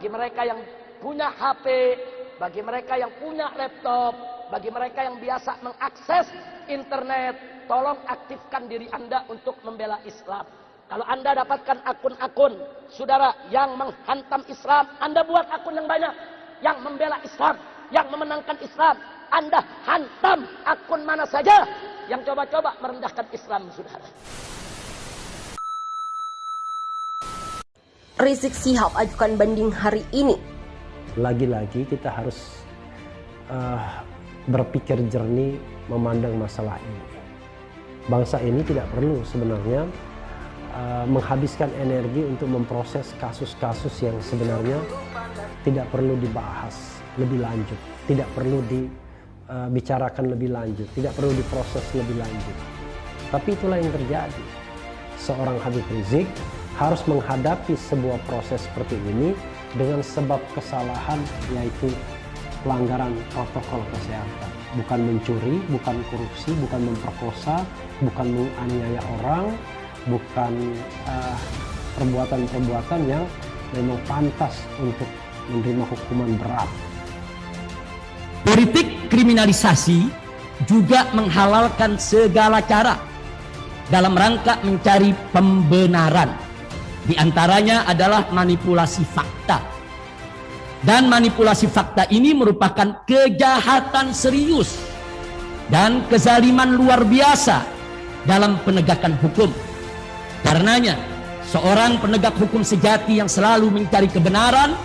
bagi mereka yang punya HP, bagi mereka yang punya laptop, bagi mereka yang biasa mengakses internet, tolong aktifkan diri Anda untuk membela Islam. Kalau Anda dapatkan akun-akun saudara yang menghantam Islam, Anda buat akun yang banyak yang membela Islam, yang memenangkan Islam. Anda hantam akun mana saja yang coba-coba merendahkan Islam, saudara. Rizik Syihab ajukan banding hari ini. Lagi-lagi kita harus berpikir jernih memandang masalah ini. Bangsa ini tidak perlu sebenarnya menghabiskan energi untuk memproses kasus-kasus yang sebenarnya tidak perlu dibahas lebih lanjut, tidak perlu dibicarakan lebih lanjut, tidak perlu diproses lebih lanjut. Tapi itulah yang terjadi. Seorang Habib Rizik harus menghadapi sebuah proses seperti ini dengan sebab kesalahan, yaitu pelanggaran protokol kesehatan. Bukan mencuri, bukan korupsi, bukan memperkosa, bukan menganiaya orang, bukan perbuatan-perbuatan yang memang pantas untuk menerima hukuman berat. Politik kriminalisasi juga menghalalkan segala cara dalam rangka mencari pembenaran. Di antaranya adalah manipulasi fakta. Dan manipulasi fakta ini merupakan kejahatan serius dan kezaliman luar biasa dalam penegakan hukum. Karenanya, seorang penegak hukum sejati yang selalu mencari kebenaran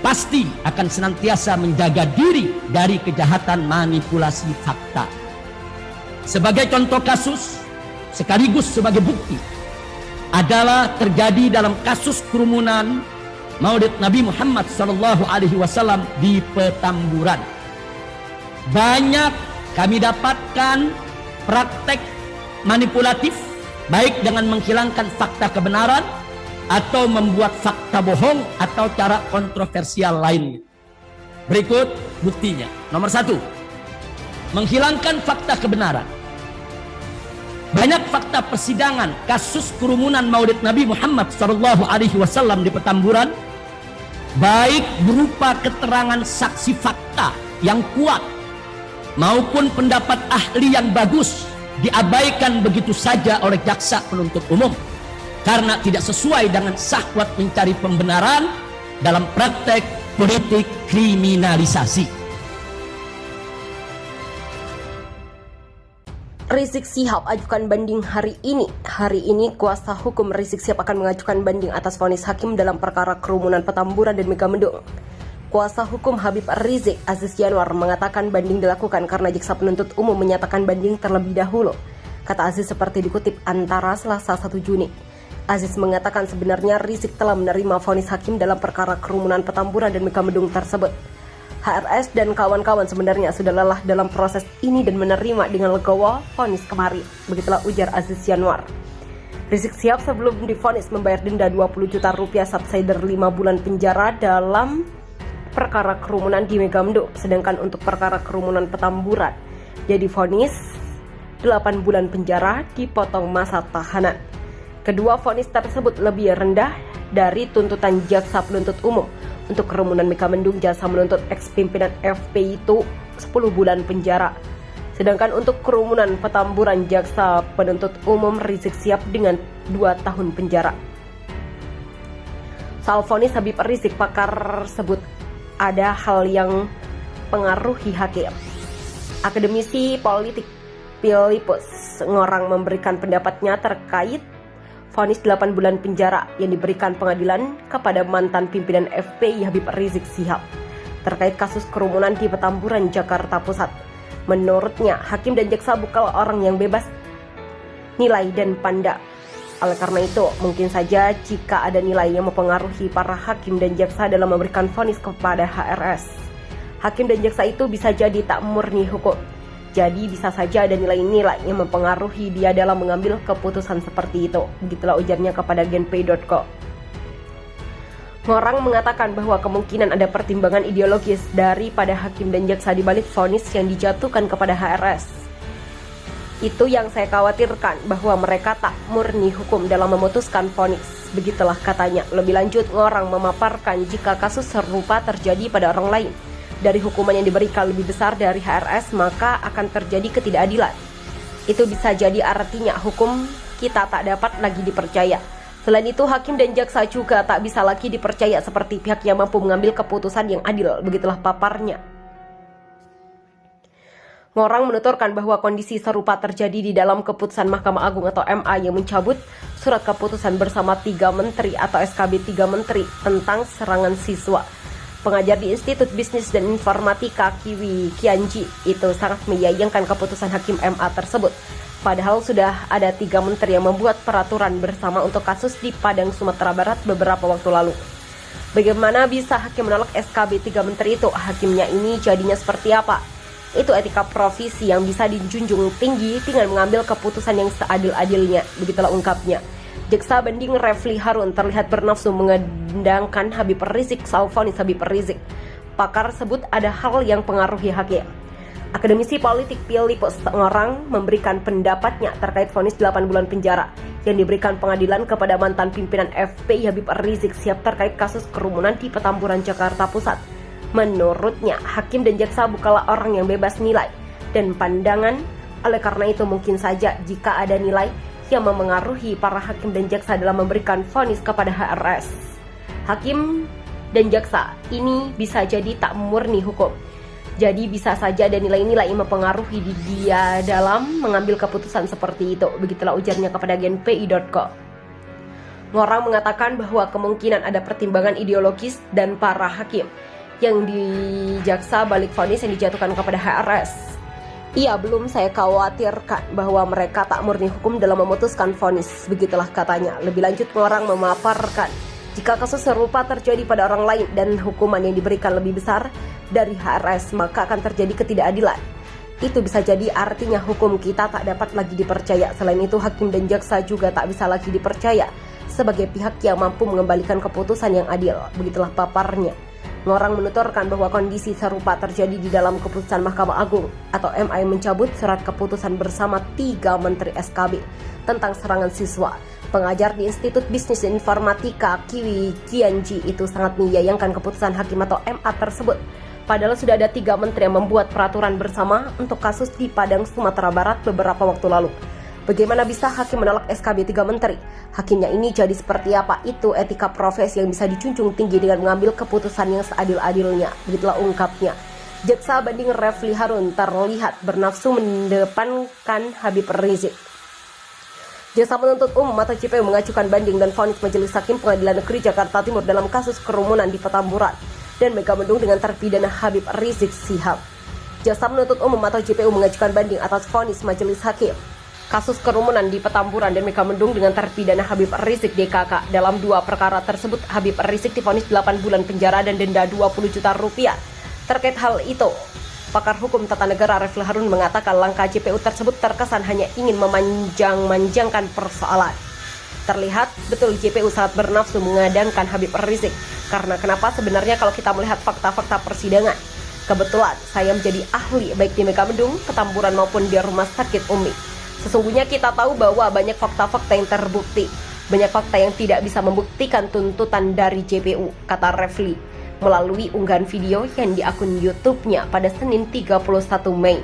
pasti akan senantiasa menjaga diri dari kejahatan manipulasi fakta. Sebagai contoh kasus, sekaligus sebagai bukti, adalah terjadi dalam kasus kerumunan Maulid Nabi Muhammad SAW di Petamburan. Banyak kami dapatkan praktek manipulatif, baik dengan menghilangkan fakta kebenaran atau membuat fakta bohong atau cara kontroversial lainnya. Berikut buktinya. Nomor 1, menghilangkan fakta kebenaran. Banyak fakta persidangan kasus kerumunan Maulid Nabi Muhammad SAW di Petamburan, baik berupa keterangan saksi fakta yang kuat maupun pendapat ahli yang bagus, diabaikan begitu saja oleh jaksa penuntut umum karena tidak sesuai dengan syahwat mencari pembenaran dalam praktek politik kriminalisasi. Rizik Syihab ajukan banding hari ini. Hari ini kuasa hukum Rizik Syihab akan mengajukan banding atas vonis hakim dalam perkara kerumunan Petamburan dan Megamendung. Kuasa hukum Habib Rizik, Aziz Yanwar, mengatakan banding dilakukan karena jaksa penuntut umum menyatakan banding terlebih dahulu. Kata Aziz seperti dikutip Antara Selasa 1 Juni. Aziz mengatakan sebenarnya Rizik telah menerima vonis hakim dalam perkara kerumunan Petamburan dan Megamendung tersebut. HRS dan kawan-kawan sebenarnya sudah lelah dalam proses ini dan menerima dengan legowo vonis kemarin. Begitulah ujar Aziz Yanwar. Rizik Syihab sebelum divonis membayar denda 20 juta rupiah subsidiar 5 bulan penjara dalam perkara kerumunan di Megamendung. Sedangkan untuk perkara kerumunan Petamburan, dia divonis 8 bulan penjara dipotong masa tahanan. Kedua vonis tersebut lebih rendah dari tuntutan jaksa penuntut umum. Untuk kerumunan Megamendung, jaksa menuntut ex-pimpinan FPI itu 10 bulan penjara. Sedangkan untuk kerumunan Petamburan, jaksa penuntut umum Rizik Syihab dengan 2 tahun penjara. Soal vonis Habib Rizik, pakar sebut ada hal yang pengaruhi hakim. Akademisi politik Filipus Ngorang memberikan pendapatnya terkait vonis 8 bulan penjara yang diberikan pengadilan kepada mantan pimpinan FPI Habib Rizik Syihab terkait kasus kerumunan di Petamburan, Jakarta Pusat. Menurutnya, hakim dan jaksa bukanlah orang yang bebas nilai dan pandang. Oleh karena itu, mungkin saja jika ada nilai yang mempengaruhi para hakim dan jaksa dalam memberikan vonis kepada HRS, hakim dan jaksa itu bisa jadi tak murni hukum. Jadi bisa saja ada nilai-nilai yang mempengaruhi dia dalam mengambil keputusan seperti itu. Begitulah ujarnya kepada genpay.co. Ngorang mengatakan bahwa kemungkinan ada pertimbangan ideologis daripada hakim dan jaksa di balik vonis yang dijatuhkan kepada HRS. Itu yang saya khawatirkan, bahwa mereka tak murni hukum dalam memutuskan vonis. Begitulah katanya. Lebih lanjut, Ngorang memaparkan jika kasus serupa terjadi pada orang lain, dari hukuman yang diberikan lebih besar dari HRS, maka akan terjadi ketidakadilan. Itu bisa jadi artinya hukum kita tak dapat lagi dipercaya. Selain itu, hakim dan jaksa juga tak bisa lagi dipercaya seperti pihak yang mampu mengambil keputusan yang adil. Begitulah paparnya. Ngorang menuturkan bahwa kondisi serupa terjadi di dalam keputusan Mahkamah Agung atau MA yang mencabut surat keputusan bersama 3 menteri atau SKB 3 menteri tentang serangan siswa. Pengajar di Institut Bisnis dan Informatika Kiwi Kianji itu sangat menyayangkan keputusan Hakim MA tersebut. Padahal sudah ada 3 menteri yang membuat peraturan bersama untuk kasus di Padang, Sumatera Barat beberapa waktu lalu. Bagaimana bisa hakim menolak SKB 3 menteri itu? Hakimnya ini jadinya seperti apa? Itu etika profesi yang bisa dijunjung tinggi dengan mengambil keputusan yang seadil-adilnya. Begitulah ungkapnya. Jaksa banding Refli Harun terlihat bernafsu mengandangkan Habib Rizik soal vonis Habib Rizik. Pakar sebut ada hal yang pengaruhi hakim. Akademisi politik Filipus Ngorang memberikan pendapatnya terkait vonis 8 bulan penjara yang diberikan pengadilan kepada mantan pimpinan FPI Habib Rizik Sihab terkait kasus kerumunan di Petamburan, Jakarta Pusat. Menurutnya, hakim dan jaksa bukanlah orang yang bebas nilai dan pandangan. Oleh karena itu, mungkin saja jika ada nilai yang memengaruhi para hakim dan jaksa dalam memberikan vonis kepada HRS, hakim dan jaksa ini bisa jadi tak murni hukum. Jadi bisa saja ada nilai-nilai yang mempengaruhi dia dalam mengambil keputusan seperti itu. Begitulah ujarnya kepada GenPI.co. Ngorang mengatakan bahwa kemungkinan ada pertimbangan ideologis dan para hakim yang dijaksa balik vonis yang dijatuhkan kepada HRS. Iya, belum saya khawatirkan bahwa mereka tak murni hukum dalam memutuskan vonis. Begitulah katanya. Lebih lanjut, Ngorang memaparkan jika kasus serupa terjadi pada orang lain dan hukuman yang diberikan lebih besar dari HRS, maka akan terjadi ketidakadilan. Itu bisa jadi artinya hukum kita tak dapat lagi dipercaya. Selain itu, hakim dan jaksa juga tak bisa lagi dipercaya sebagai pihak yang mampu mengembalikan keputusan yang adil. Begitulah paparnya. Ngorang menuturkan bahwa kondisi serupa terjadi di dalam keputusan Mahkamah Agung atau MA yang mencabut surat keputusan bersama 3 menteri SKB tentang serangan siswa. Pengajar di Institut Bisnis dan Informatika Kiwi Kianji itu sangat menyayangkan keputusan hakim atau MA tersebut. Padahal sudah ada 3 menteri yang membuat peraturan bersama untuk kasus di Padang, Sumatera Barat beberapa waktu lalu. Bagaimana bisa hakim menolak SKB 3 menteri? Hakimnya ini jadi seperti apa? Itu etika profesi yang bisa dijunjung tinggi dengan mengambil keputusan yang seadil-adilnya. Begitulah ungkapnya. Jaksa banding Refli Harun terlihat bernafsu mendepankan Habib Rizik. Jaksa penuntut umum atau JPU mengajukan banding dan vonis Majelis Hakim Pengadilan Negeri Jakarta Timur dalam kasus kerumunan di Petamburan dan Megamendung dengan terpidana Habib Rizik Sihab. Jaksa penuntut umum atau JPU mengajukan banding atas vonis Majelis Hakim kasus kerumunan di Petamburan dan Megamendung dengan terpidana Habib Rizik DKK. Dalam 2 perkara tersebut, Habib Rizik divonis 8 bulan penjara dan denda 20 juta rupiah. Terkait hal itu, pakar hukum tata negara Refli Harun mengatakan langkah JPU tersebut terkesan hanya ingin memanjang-manjangkan persoalan. Terlihat betul JPU sangat bernafsu mengadangkan Habib Rizik. Karena kenapa? Sebenarnya kalau kita melihat fakta-fakta persidangan, kebetulan saya menjadi ahli baik di Megamendung, Petamburan maupun di Rumah Sakit Umi. Sesungguhnya kita tahu bahwa banyak fakta-fakta yang terbukti, banyak fakta yang tidak bisa membuktikan tuntutan dari JPU, kata Refli melalui unggahan video yang di akun YouTube-nya pada Senin 31 Mei.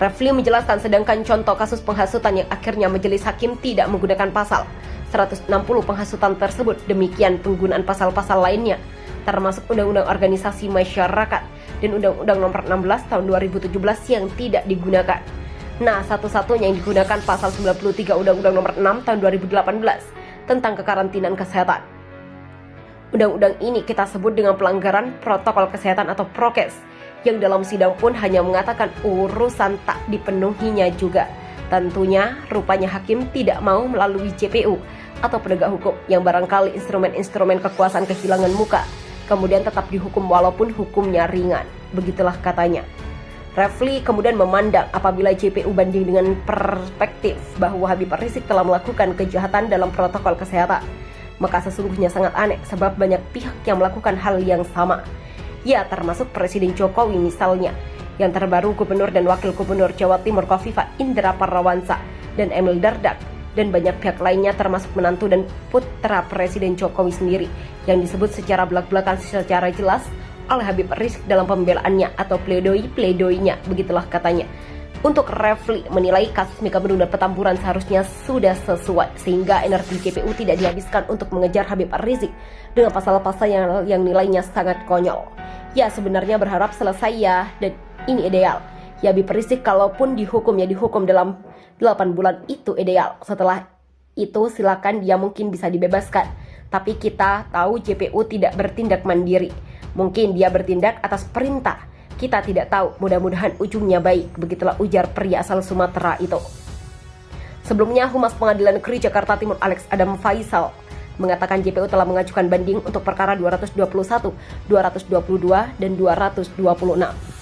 Refli menjelaskan sedangkan contoh kasus penghasutan yang akhirnya Majelis Hakim tidak menggunakan pasal 160 penghasutan tersebut, demikian penggunaan pasal-pasal lainnya termasuk Undang-Undang Organisasi Masyarakat dan Undang-Undang Nomor 16 Tahun 2017 yang tidak digunakan. Nah, satu-satunya yang digunakan pasal 93 Undang-Undang Nomor 6 Tahun 2018 tentang kekarantinaan kesehatan. Undang-undang ini kita sebut dengan pelanggaran protokol kesehatan atau prokes, yang dalam sidang pun hanya mengatakan urusan tak dipenuhinya juga. Tentunya, rupanya hakim tidak mau melalui JPU atau penegak hukum yang barangkali instrumen-instrumen kekuasaan kehilangan muka, kemudian tetap dihukum walaupun hukumnya ringan. Begitulah katanya. Refli kemudian memandang apabila JPU banding dengan perspektif bahwa Habib Rizik telah melakukan kejahatan dalam protokol kesehatan, maka sesungguhnya sangat aneh sebab banyak pihak yang melakukan hal yang sama. Ya, termasuk Presiden Jokowi misalnya, Yang terbaru, Gubernur dan Wakil Gubernur Jawa Timur Kofifa Indra Parawansa dan Emil Dardak dan banyak pihak lainnya termasuk menantu dan putra Presiden Jokowi sendiri yang disebut secara belak-belakan secara jelas oleh Habib Rizik dalam pembelaannya atau pledoi-pledoinya, begitulah katanya. Untuk Refli menilai kasus Megamendung dan Petamburan seharusnya sudah sesuai sehingga energi GPU tidak dihabiskan untuk mengejar Habib Rizik dengan pasal-pasal yang nilainya sangat konyol. Ya sebenarnya berharap selesai ya, dan ini ideal. Ya Habib Rizik kalaupun dihukum ya dihukum dalam 8 bulan, itu ideal. Setelah itu silakan dia mungkin bisa dibebaskan. Tapi kita tahu JPU tidak bertindak mandiri. Mungkin dia bertindak atas perintah. Kita tidak tahu, mudah-mudahan ujungnya baik. Begitulah ujar pria asal Sumatera itu. Sebelumnya, Humas Pengadilan Negeri Jakarta Timur Alex Adam Faisal mengatakan JPU telah mengajukan banding untuk perkara 221, 222, dan 226.